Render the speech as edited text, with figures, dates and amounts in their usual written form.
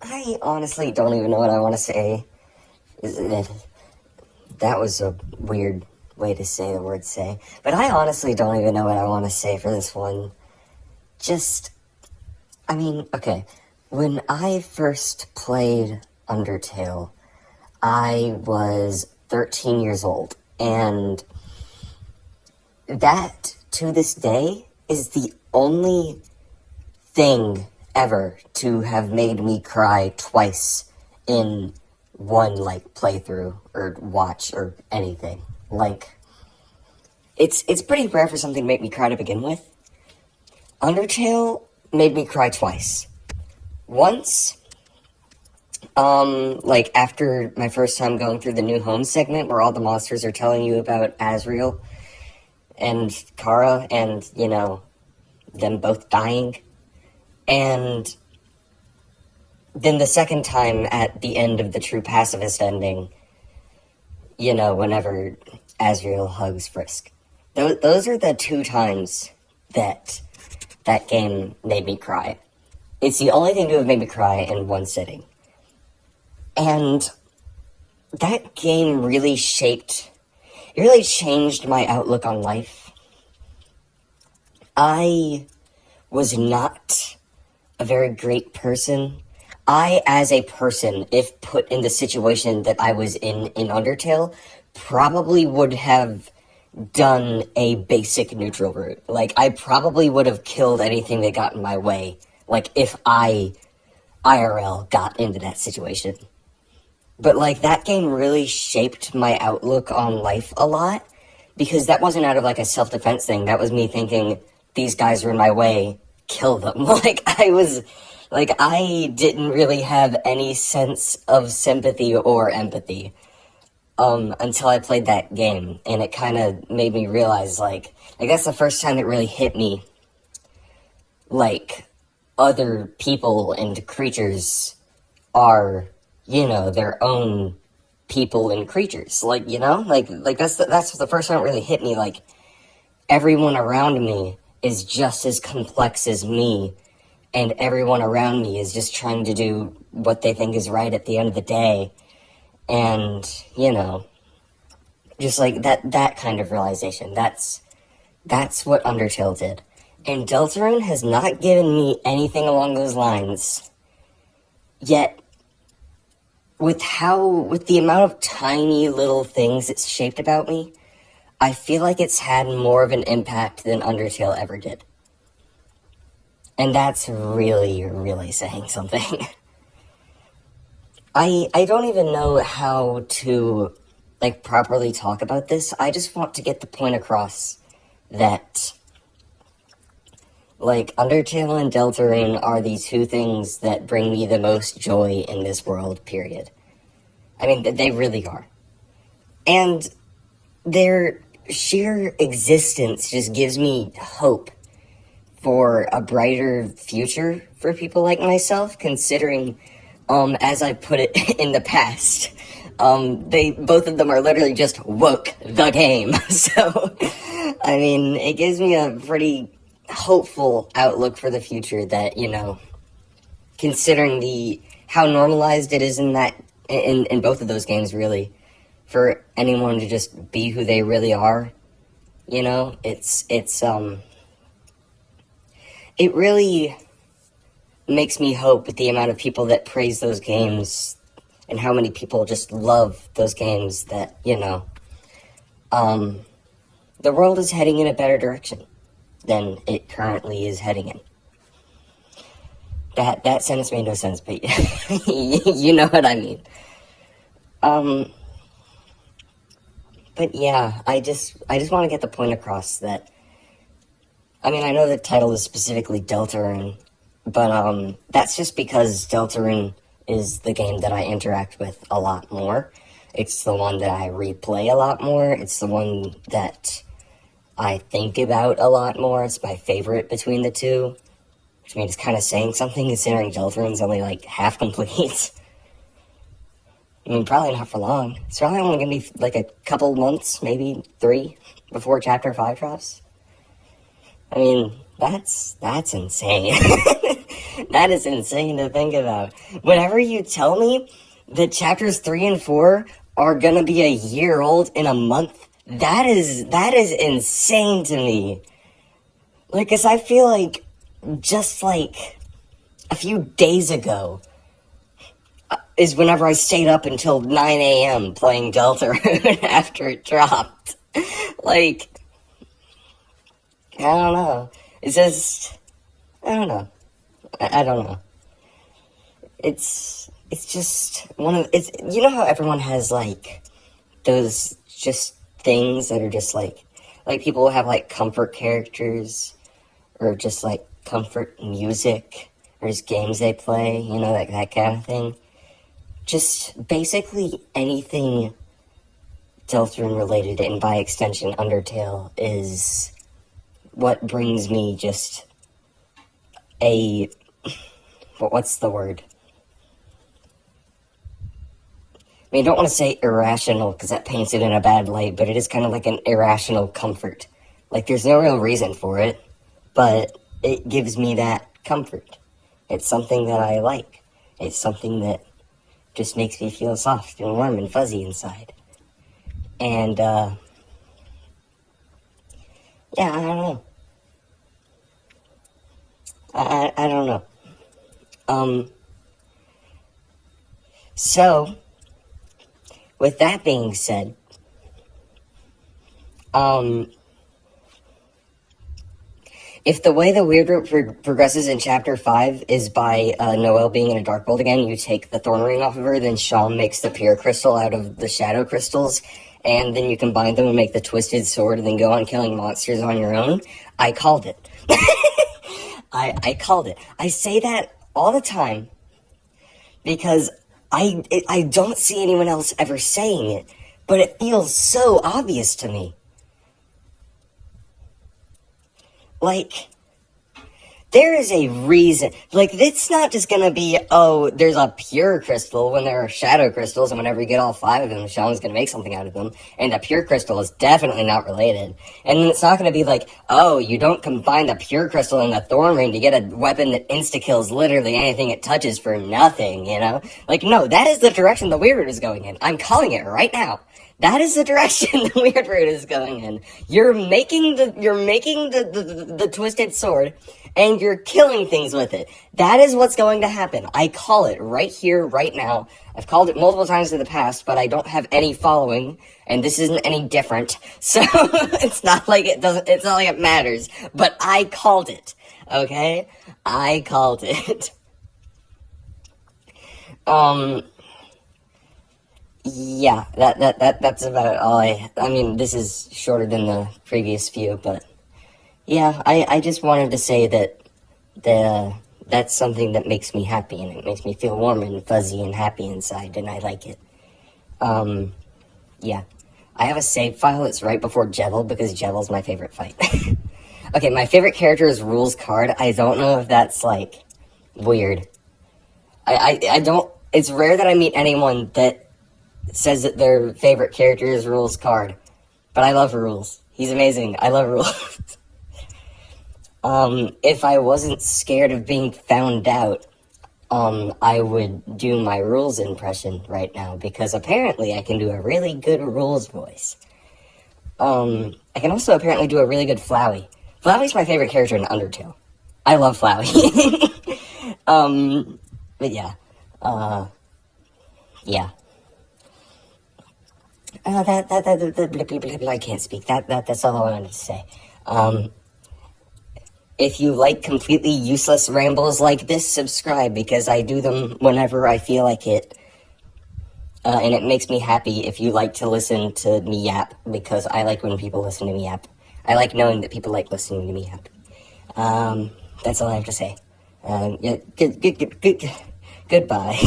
I honestly don't even know what I want to say. That was a weird way to say the word say. But I honestly don't even know what I want to say for this one. Just, okay. When I first played Undertale, I was 13 years old. And that, to this day, is the only thing ever to have made me cry twice in one, playthrough or watch or anything. It's pretty rare for something to make me cry to begin with. Undertale made me cry twice. Once, after my first time going through the new home segment where all the monsters are telling you about Asriel and Kara and, them both dying. And then the second time at the end of the true pacifist ending, whenever Asriel hugs Frisk. Those are the two times that game made me cry. It's the only thing to have made me cry in one sitting. And that game really changed my outlook on life. I was not a very great person. I, as a person, if put in the situation that I was in Undertale, probably would have done a basic neutral route. I probably would have killed anything that got in my way, if I, IRL, got into that situation. But, that game really shaped my outlook on life a lot, because that wasn't out of, a self-defense thing. That was me thinking, these guys are in my way, kill them. I didn't really have any sense of sympathy or empathy until I played that game, and it kind of made me realize, that's the first time it really hit me, other people and creatures are, their own people and creatures, that's the first time it really hit me, everyone around me is just as complex as me, and everyone around me is just trying to do what they think is right at the end of the day. And, just that kind of realization. That's what Undertale did. And Deltarune has not given me anything along those lines. Yet, with the amount of tiny little things it's shaped about me, I feel like it's had more of an impact than Undertale ever did. And that's really, really saying something. I don't even know how to, properly talk about this. I just want to get the point across that, Undertale and Deltarune are the two things that bring me the most joy in this world, period. They really are. And their sheer existence just gives me hope for a brighter future for people like myself, considering, as I put it in the past, both of them are literally just woke the game. So, it gives me a pretty hopeful outlook for the future that, considering how normalized it is in both of those games, really, for anyone to just be who they really are, it really makes me hope with the amount of people that praise those games and how many people just love those games that, the world is heading in a better direction than it currently is heading in. That sentence made no sense, but you know what I mean. But yeah, I just want to get the point across that, I know the title is specifically Deltarune, but that's just because Deltarune is the game that I interact with a lot more. It's the one that I replay a lot more. It's the one that I think about a lot more. It's my favorite between the two, which means it's kind of saying something considering Deltarune's only half complete. Probably not for long. It's probably only going to be a couple months, maybe 3, before Chapter 5 drops. That's insane. That is insane to think about. Whenever you tell me that chapters 3 and 4 are gonna be a year old in a month, that is insane to me. Like, 'cause I feel like just like a few days ago is whenever I stayed up until 9 a.m. playing Deltarune after it dropped. Like, I don't know. It's just, I don't know. I don't know. It's just you know how everyone has, like, those just things that are just, like people will have, like, comfort characters, or just, like, comfort music, or just games they play, you know, like, that kind of thing. Just basically anything Deltarune related, and by extension Undertale, is what brings me just what's the word? I mean, I don't want to say irrational, because that paints it in a bad light, but it is kind of like an irrational comfort. Like, there's no real reason for it, but it gives me that comfort. It's something that I like. It's something that just makes me feel soft and warm and fuzzy inside. And, yeah, I don't know. I don't know. So, with that being said, if the way the weird progresses in chapter 5 is by Noelle being in a dark world again, you take the thorn ring off of her, then Shawn makes the pure crystal out of the shadow crystals, and then you combine them and make the twisted sword, and then go on killing monsters on your own, I called it. I called it. I say that all the time because I don't see anyone else ever saying it, but it feels so obvious to me. Like, there is a reason. Like, it's not just gonna be, oh, there's a pure crystal when there are shadow crystals, and whenever you get all 5 of them, Shawn's gonna make something out of them, and a pure crystal is definitely not related. And then it's not gonna be like, oh, you don't combine the pure crystal and the thorn ring to get a weapon that insta-kills literally anything it touches for nothing, you know? Like, no, that is the direction the weird is going in. I'm calling it right now. That is the direction the weird root is going in. You're making the twisted sword, and you're killing things with it. That is what's going to happen. I call it right here, right now. I've called it multiple times in the past, but I don't have any following, and this isn't any different. So it's not like it matters. But I called it. Okay? I called it. Yeah, that's about all I mean, this is shorter than the previous few, but yeah, I just wanted to say that that's something that makes me happy, and it makes me feel warm and fuzzy and happy inside, and I like it. Yeah. I have a save file that's right before Jevil, because Jevil's my favorite fight. Okay, my favorite character is Rule's Card. I don't know if that's, like, weird. I don't, it's rare that I meet anyone that says that their favorite character is Rule's Card. But I love Rules. He's amazing. I love Rules. If I wasn't scared of being found out, I would do my Rules impression right now, because apparently I can do a really good Rules voice. I can also apparently do a really good Flowey. Flowey's my favorite character in Undertale. I love Flowey. But yeah. Yeah. I can't speak. That's all I wanted to say. If you like completely useless rambles like this, subscribe, because I do them whenever I feel like it. And it makes me happy if you like to listen to me yap, because I like when people listen to me yap. I like knowing that people like listening to me yap. That's all I have to say. Yeah, goodbye.